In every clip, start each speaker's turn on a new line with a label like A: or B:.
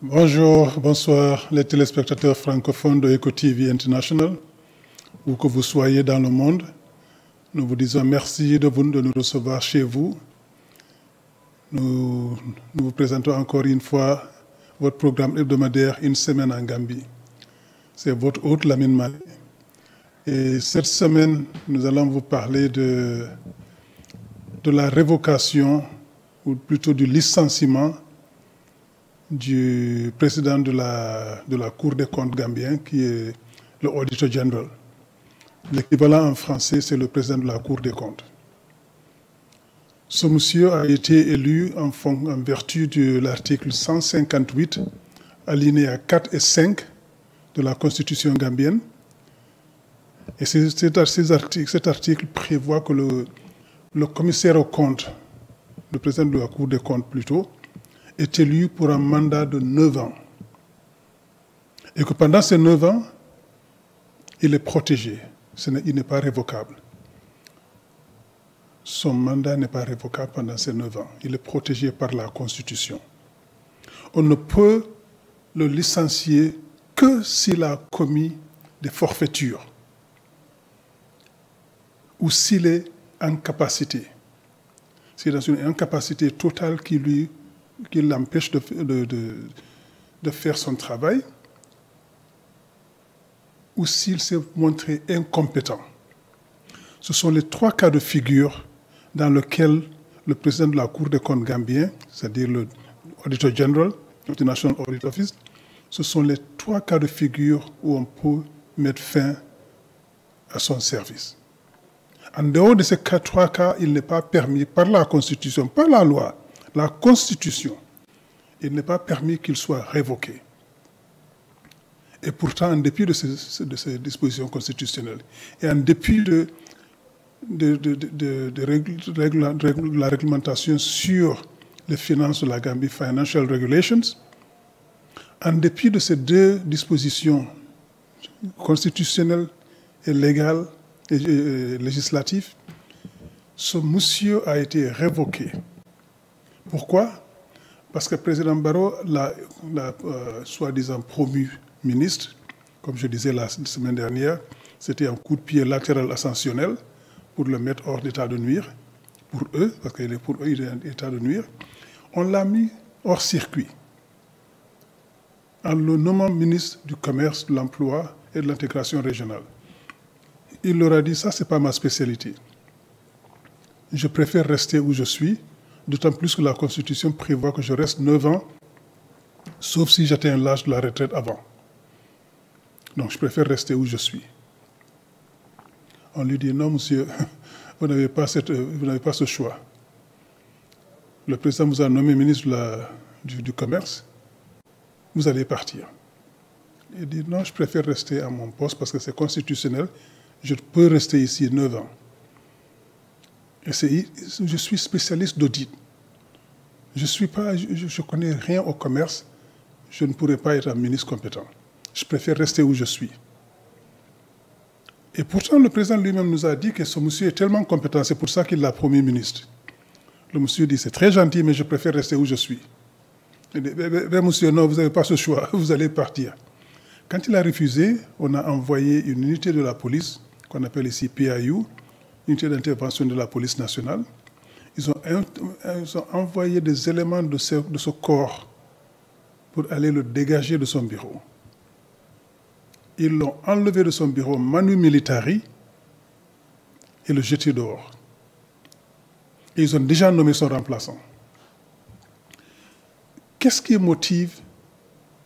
A: Bonjour, bonsoir les téléspectateurs francophones de Eco TV International, où que vous soyez dans le monde. Nous vous disons merci de nous recevoir chez vous. Nous vous présentons encore une fois votre programme hebdomadaire Une semaine en Gambie. C'est votre hôte Lamine Malé. Et cette semaine, nous allons vous parler de la révocation, ou plutôt du licenciement du président de la Cour des comptes gambien, qui est le Auditor General. L'équivalent en français, c'est le président de la Cour des comptes. Ce monsieur a été élu en vertu de l'article 158, alinéa 4 et 5 de la Constitution gambienne. Et cet article prévoit que le commissaire aux comptes, le président de la Cour des comptes plutôt, est élu pour un mandat de 9 ans. Et que pendant ces 9 ans, il est protégé. Il n'est pas révocable. Son mandat n'est pas révocable pendant ces 9 ans. Il est protégé par la Constitution. On ne peut le licencier que s'il a commis des forfaitures ou s'il est en capacité. S'il est dans une incapacité totale qui l'empêche de faire son travail, ou s'il s'est montré incompétent. Ce sont les 3 cas de figure dans lesquels le président de la Cour des comptes gambien, c'est-à-dire le Auditor General of the National Audit Office, ce sont les 3 cas de figure où on peut mettre fin à son service. En dehors de ces 3 cas, il n'est pas permis par la Constitution, par la loi, la Constitution, il n'est pas permis qu'il soit révoqué. Et pourtant, en dépit de ces dispositions constitutionnelles, et en dépit de la réglementation sur les finances de la Gambie, Financial Regulations, en dépit de ces 2 dispositions constitutionnelles et légales et législatives, ce monsieur a été révoqué. Pourquoi? Parce que le président Barrow l'a soi-disant promu ministre. Comme je disais la semaine dernière, c'était un coup de pied latéral ascensionnel pour le mettre hors d'état de nuire, pour eux, parce qu'il est pour eux, il est en état de nuire. On l'a mis hors circuit en le nommant ministre du Commerce, de l'Emploi et de l'Intégration régionale. Il leur a dit, ça, ce n'est pas ma spécialité. Je préfère rester où je suis, d'autant plus que la Constitution prévoit que je reste 9 ans, sauf si j'atteins l'âge de la retraite avant. Donc, je préfère rester où je suis. On lui dit, non, monsieur, vous n'avez pas ce choix. Le président vous a nommé ministre du Commerce, vous allez partir. Il dit, non, je préfère rester à mon poste parce que c'est constitutionnel, je peux rester ici 9 ans. Et je suis spécialiste d'audit. Je ne connais rien au commerce, je ne pourrais pas être un ministre compétent. Je préfère rester où je suis. Et pourtant, le président lui-même nous a dit que ce monsieur est tellement compétent, c'est pour ça qu'il l'a promu ministre. Le monsieur dit, c'est très gentil, mais je préfère rester où je suis. Il dit, monsieur, non, vous n'avez pas ce choix, vous allez partir. Quand il a refusé, on a envoyé une unité de la police, qu'on appelle ici PIU, unité d'intervention de la police nationale. Ils ont envoyé des éléments de ce corps pour aller le dégager de son bureau. Ils l'ont enlevé de son bureau manu militari et le jeté dehors. Et ils ont déjà nommé son remplaçant. Qu'est-ce qui motive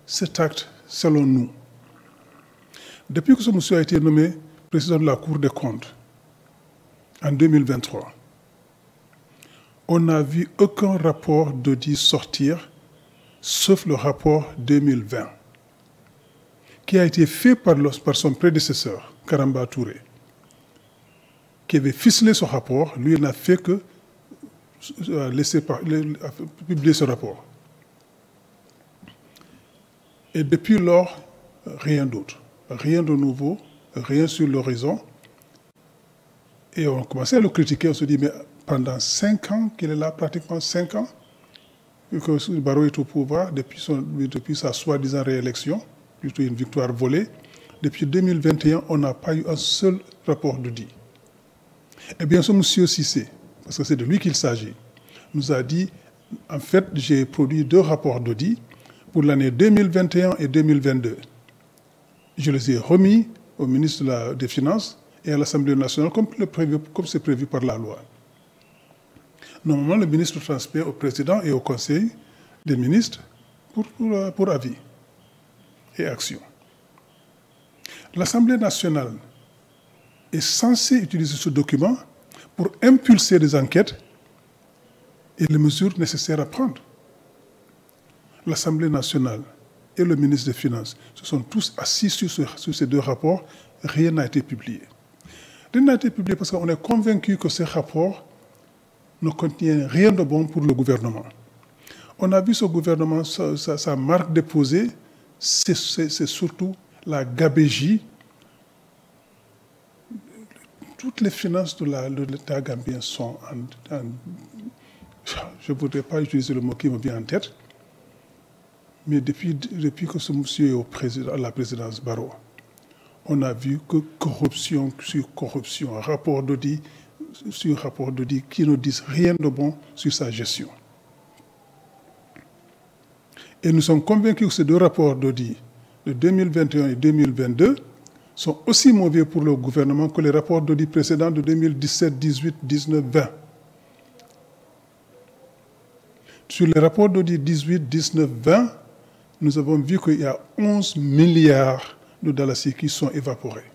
A: cet acte selon nous? Depuis que ce monsieur a été nommé président de la Cour des comptes en 2023, on n'a vu aucun rapport d'audit sortir, sauf le rapport 2020. Qui a été fait par son prédécesseur, Karamba Touré, qui avait ficelé ce rapport. Lui, il n'a fait que publier ce rapport. Et depuis lors, rien d'autre. Rien de nouveau, rien sur l'horizon. Et on commençait à le critiquer, on se dit, mais pendant 5 ans, qu'il est là, pratiquement 5 ans, que Barrow est au pouvoir depuis sa soi-disant réélection, plutôt une victoire volée. Depuis 2021, on n'a pas eu un seul rapport d'audit. Eh bien, ce monsieur Cissé, parce que c'est de lui qu'il s'agit, nous a dit, en fait, j'ai produit 2 rapports d'audit pour l'année 2021 et 2022. Je les ai remis au ministre des Finances et à l'Assemblée nationale, comme c'est prévu par la loi. Normalement, le ministre transmet au président et au conseil des ministres pour avis et action. L'Assemblée nationale est censée utiliser ce document pour impulser des enquêtes et les mesures nécessaires à prendre. L'Assemblée nationale et le ministre des Finances se sont tous assis sur ces 2 rapports. Rien n'a été publié. Rien n'a été publié parce qu'on est convaincu que ces rapports ne contiennent rien de bon pour le gouvernement. On a vu ce gouvernement, sa marque déposée, c'est surtout la gabégie. Toutes les finances de l'État gambien sont je ne voudrais pas utiliser le mot qui me vient en tête, mais depuis que ce monsieur est à la présidence Barrow, on a vu que corruption sur corruption, rapport d'audit sur rapport d'audit qui ne disent rien de bon sur sa gestion. Et nous sommes convaincus que ces 2 rapports d'audit de 2021 et 2022 sont aussi mauvais pour le gouvernement que les rapports d'audit précédents de 2017, 18, 19, 20. Sur les rapports d'audit 18, 19, 20, nous avons vu qu'il y a 11 milliards de dalasi qui sont évaporés.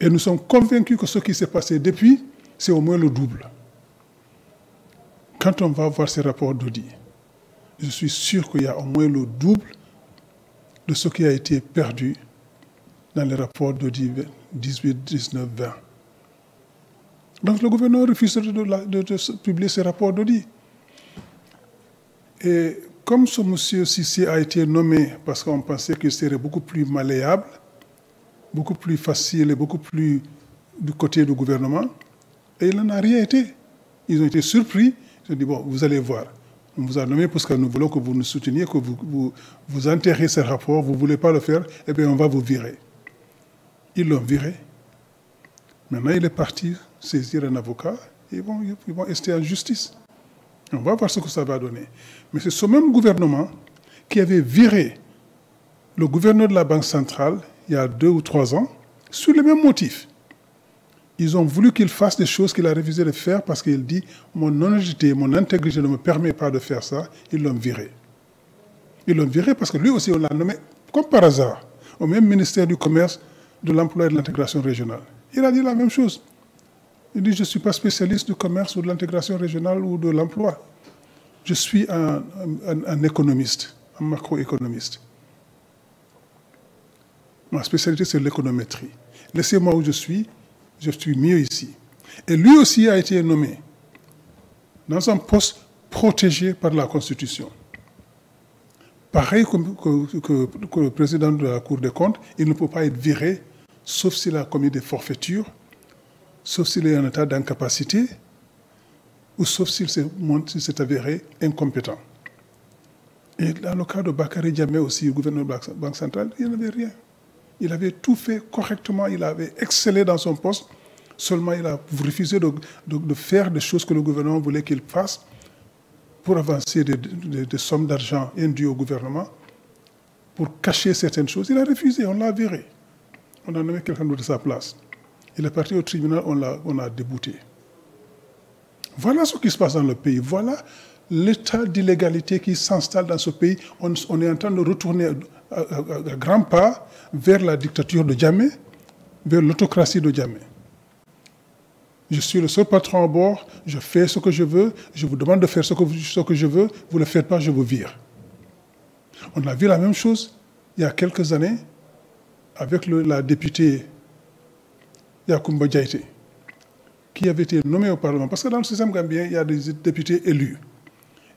A: Et nous sommes convaincus que ce qui s'est passé depuis, c'est au moins le double. Quand on va voir ces rapports d'audit, je suis sûr qu'il y a au moins le double de ce qui a été perdu dans les rapports d'audit 18, 19, 20. Donc le gouvernement refuse de publier ces rapports d'audit. Et comme ce monsieur Cissé a été nommé parce qu'on pensait qu'il serait beaucoup plus malléable, beaucoup plus facile et beaucoup plus du côté du gouvernement, et il n'en a rien été. Ils ont été surpris. Ils ont dit, bon, vous allez voir. On vous a nommé parce que nous voulons que vous nous souteniez, que vous enterrez ces rapports, vous ne voulez pas le faire, eh bien on va vous virer. Ils l'ont viré. Maintenant, il est parti saisir un avocat et ils vont rester en justice. On va voir ce que ça va donner. Mais c'est ce même gouvernement qui avait viré le gouverneur de la Banque centrale il y a 2 ou 3 ans sur les mêmes motifs. Ils ont voulu qu'il fasse des choses qu'il a refusé de faire parce qu'il dit « mon honnêteté, mon intégrité ne me permet pas de faire ça ». Ils l'ont viré. Ils l'ont viré parce que lui aussi, on l'a nommé, comme par hasard, au même ministère du Commerce, de l'Emploi et de l'Intégration régionale. Il a dit la même chose. Il dit « je ne suis pas spécialiste du commerce ou de l'intégration régionale ou de l'emploi. Je suis un économiste, un macroéconomiste. Ma spécialité, c'est l'économétrie. Laissez-moi où je suis mieux ici. » Et lui aussi a été nommé dans un poste protégé par la Constitution. Pareil que le président de la Cour des comptes, il ne peut pas être viré, sauf s'il a commis des forfaitures, sauf s'il est en état d'incapacité, ou sauf s'il s'est avéré incompétent. Et dans le cas de Bakary Diamé aussi, le gouverneur de la Banque centrale, il n'avait rien. Il avait tout fait correctement, il avait excellé dans son poste, seulement il a refusé de faire des choses que le gouvernement voulait qu'il fasse pour avancer des sommes d'argent indues au gouvernement, pour cacher certaines choses. Il a refusé, on l'a viré. On a nommé quelqu'un d'autre de sa place. Il est parti au tribunal, on l'a débouté. Voilà ce qui se passe dans le pays. Voilà l'état d'illégalité qui s'installe dans ce pays. On est en train de retourner à grands pas vers la dictature de Diamé, vers l'autocratie de Diamé. Je suis le seul patron à bord, je fais ce que je veux, je vous demande de faire ce que je veux, vous ne le faites pas, je vous vire. On a vu la même chose il y a quelques années avec la députée Yacoumba Diaité, qui avait été nommée au Parlement. Parce que dans le système gambien, il y a des députés élus.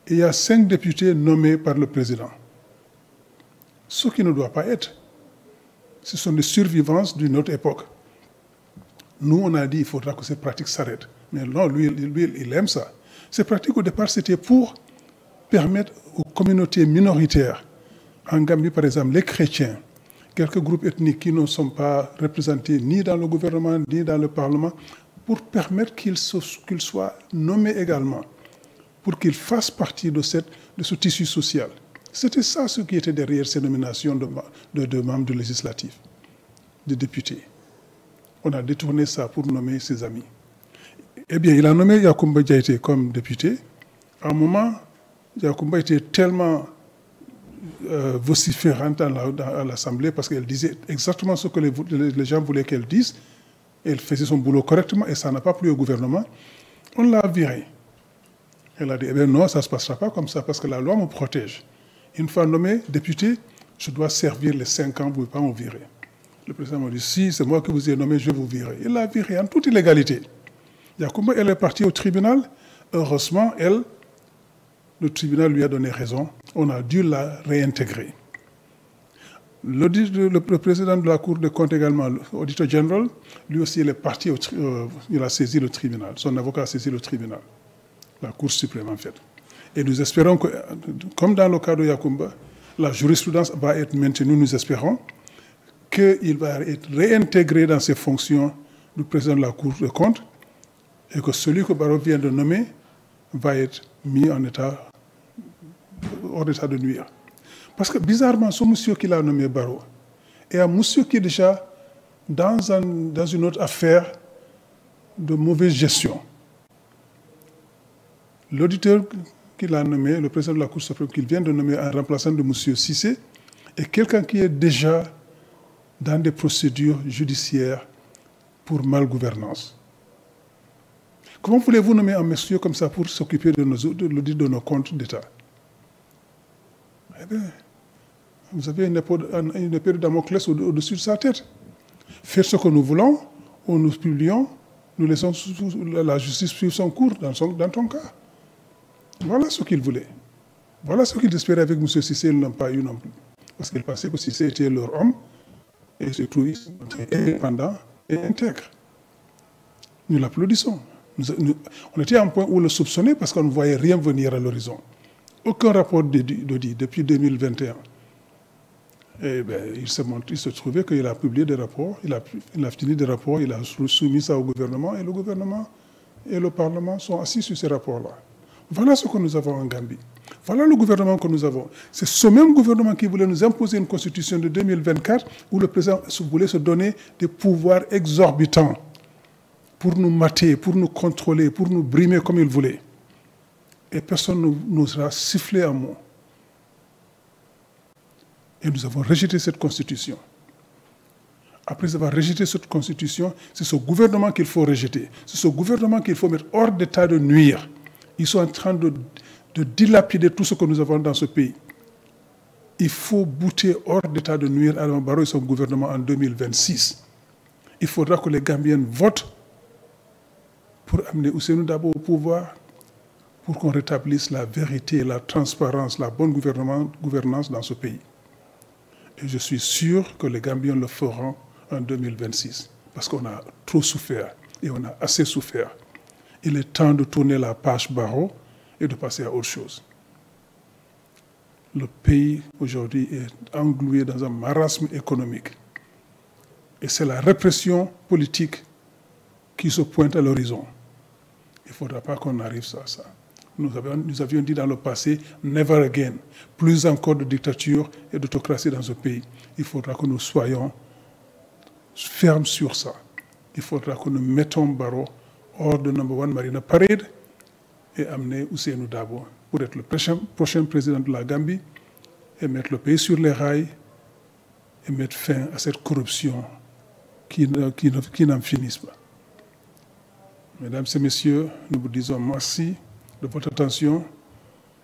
A: Et il y a 5 députés nommés par le président. Ce qui ne doit pas être. Ce sont des survivances d'une autre époque. Nous, on a dit qu'il faudra que ces pratiques s'arrêtent. Mais non, lui, il aime ça. Ces pratiques, au départ, c'était pour permettre aux communautés minoritaires, en Gambie, par exemple, les chrétiens, quelques groupes ethniques qui ne sont pas représentés ni dans le gouvernement, ni dans le Parlement, pour permettre qu'ils soient nommés également, pour qu'ils fassent partie de ce tissu social. C'était ça ce qui était derrière ces nominations de membres du législatif, de députés. On a détourné ça pour nommer ses amis. Eh bien, il a nommé Yacoumba Diaité comme député. À un moment, Yacoumba était tellement vociférante à l'Assemblée parce qu'elle disait exactement ce que les gens voulaient qu'elle dise. Elle faisait son boulot correctement et ça n'a pas plu au gouvernement. On l'a virée. Elle a dit, eh bien non, ça ne se passera pas comme ça parce que la loi me protège. Une fois nommé député, je dois servir les 5 ans, vous ne pouvez pas me virer. Le président m'a dit, si c'est moi qui vous ai nommé, je vais vous virer. Il l'a virée en toute illégalité. Yacoumba, elle est partie au tribunal. Heureusement, le tribunal lui a donné raison. On a dû la réintégrer. Le président de la Cour des comptes également, l'auditeur général, lui aussi, il est parti, il a saisi le tribunal. Son avocat a saisi le tribunal, la Cour suprême en fait. Et nous espérons que, comme dans le cas de Yacoumba, la jurisprudence va être maintenue, nous espérons, qu'il va être réintégré dans ses fonctions du président de la Cour des comptes et que celui que Barrow vient de nommer va être mis hors d'état de nuire. Parce que bizarrement, ce monsieur qui l'a nommé Barrow est un monsieur qui est déjà dans une autre affaire de mauvaise gestion. L'auditeur qu'il a nommé, le président de la Cour suprême qu'il vient de nommer en remplaçant de monsieur Cissé, est quelqu'un qui est déjà dans des procédures judiciaires pour malgouvernance. Comment voulez-vous nommer un monsieur comme ça pour s'occuper de l'audit de nos comptes d'État? Eh bien, vous avez une épée de Damoclès au-dessus de sa tête. Faire ce que nous voulons, ou nous publions, nous laissons la justice suivre son cours dans ton cas. Voilà ce qu'il voulait. Voilà ce qu'ils espéraient avec M. Cissé, ils ne l'ont pas eu non plus. Parce qu'ils pensaient que Cissé était leur homme, et se trouvaient indépendants et intègres. Nous l'applaudissons. On était à un point où on le soupçonnait parce qu'on ne voyait rien venir à l'horizon. Aucun rapport d'audit depuis 2021. Et bien, il se trouvait qu'il a publié des rapports, il a fini des rapports, il a soumis ça au gouvernement, et le gouvernement et le Parlement sont assis sur ces rapports-là. Voilà ce que nous avons en Gambie. Voilà le gouvernement que nous avons. C'est ce même gouvernement qui voulait nous imposer une constitution de 2024 où le président voulait se donner des pouvoirs exorbitants pour nous mater, pour nous contrôler, pour nous brimer comme il voulait. Et personne n'osera siffler un mot. Et nous avons rejeté cette constitution. Après avoir rejeté cette constitution, c'est ce gouvernement qu'il faut rejeter. C'est ce gouvernement qu'il faut mettre hors d'état de nuire. Ils sont en train de dilapider tout ce que nous avons dans ce pays. Il faut bouter hors d'état de nuire Adama Barrow et son gouvernement en 2026. Il faudra que les Gambiens votent pour amener Ousseynou Dabo au pouvoir, pour qu'on rétablisse la vérité, la transparence, la bonne gouvernance dans ce pays. Et je suis sûr que les Gambiens le feront en 2026, parce qu'on a trop souffert et on a assez souffert. Il est temps de tourner la page Barrow et de passer à autre chose. Le pays aujourd'hui est englué dans un marasme économique. Et c'est la répression politique qui se pointe à l'horizon. Il ne faudra pas qu'on arrive à ça. Nous avions dit dans le passé, never again, plus encore de dictature et d'autocratie dans ce pays. Il faudra que nous soyons fermes sur ça. Il faudra que nous mettons Barrow hors de No. 1 Marina Parade et amener Ousseynou Dabo pour être le prochain président de la Gambie et mettre le pays sur les rails et mettre fin à cette corruption qui n'en finisse pas. Mesdames et messieurs, nous vous disons merci de votre attention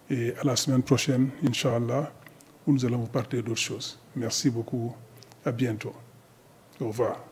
A: et à la semaine prochaine, Inch'Allah, où nous allons vous parler d'autres choses. Merci beaucoup. À bientôt. Au revoir.